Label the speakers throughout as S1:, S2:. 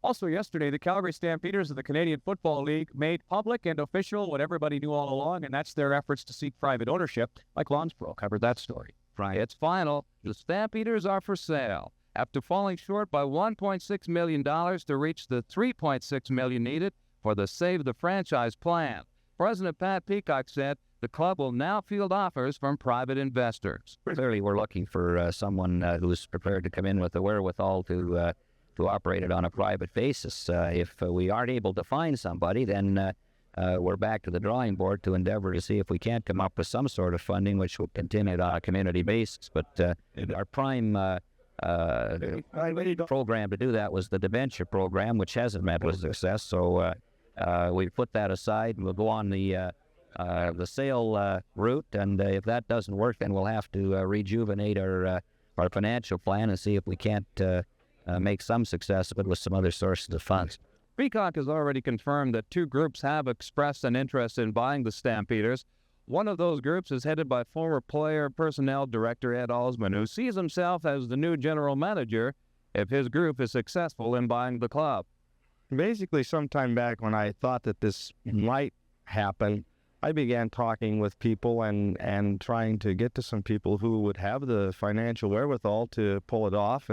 S1: Also yesterday, the Calgary Stampeders of the Canadian Football League made public and official what everybody knew all along, and that's their efforts to seek private ownership. Mike Lownsbrough covered that story.
S2: Right.
S3: It's final. The Stampeders are for sale. After falling short by $1.6 million to reach the $3.6 million needed for the Save the Franchise plan, President Pat Peacock said the club will now field offers from private investors.
S2: Clearly, we're looking for someone who's prepared to come in with the wherewithal to operate it on a private basis. If we aren't able to find somebody, then we're back to the drawing board to endeavor to see if we can't come up with some sort of funding which will continue on a community basis. But our prime program to do that was the debenture program, which hasn't met with success. So we put that aside, and we'll go on the sale route. And if that doesn't work, then we'll have to rejuvenate our financial plan and see if we can't make some success of it with some other sources of funds.
S3: Peacock has already confirmed that two groups have expressed an interest in buying the Stampeders. One of those groups is headed by former player personnel director Ed Alsman, who sees himself as the new general manager if his group is successful in buying the club.
S4: Basically, sometime back when I thought that this might happen, I began talking with people and trying to get to some people who would have the financial wherewithal to pull it off.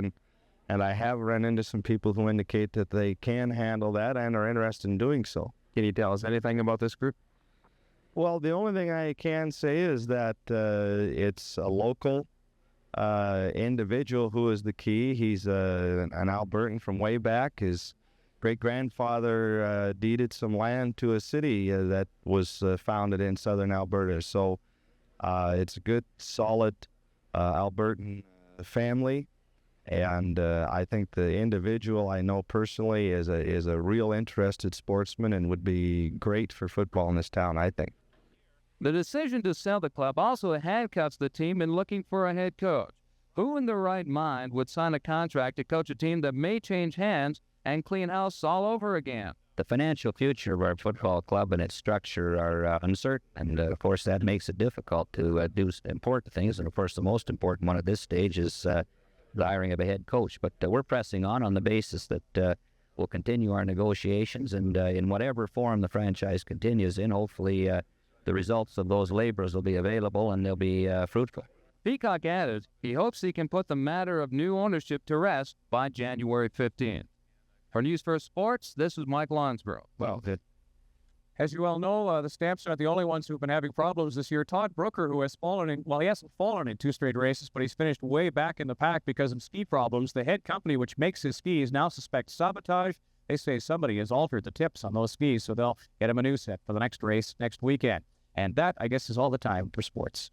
S4: And I have run into some people who indicate that they can handle that and are interested in doing so.
S1: Can you tell us anything about this group?
S4: Well, the only thing I can say is that it's a local individual who is the key. He's an Albertan from way back. His great-grandfather deeded some land to a city that was founded in southern Alberta. So it's a good, solid Albertan family. And I think the individual I know personally is a real interested sportsman and would be great for football in this town, I think.
S3: The decision to sell the club also handcuffs the team in looking for a head coach. Who in their right mind would sign a contract to coach a team that may change hands and clean house all over again?
S2: The financial future of our football club and its structure are uncertain, and of course that makes it difficult to do important things. And of course the most important one at this stage is the hiring of a head coach. But we're pressing on the basis that we'll continue our negotiations, and in whatever form the franchise continues in, hopefully the results of those labors will be available and they'll be fruitful.
S3: Peacock added he hopes he can put the matter of new ownership to rest by January 15th. For News First Sports, this is Mike Lownsbrough.
S1: Well, as you well know, the Stamps aren't the only ones who've been having problems this year. Todd Brooker, who has fallen in, well, he hasn't fallen in 2 straight races, but he's finished way back in the pack because of ski problems. The head company which makes his skis now suspects sabotage. They say somebody has altered the tips on those skis, so they'll get him a new set for the next race next weekend. And that, I guess, is all the time for sports.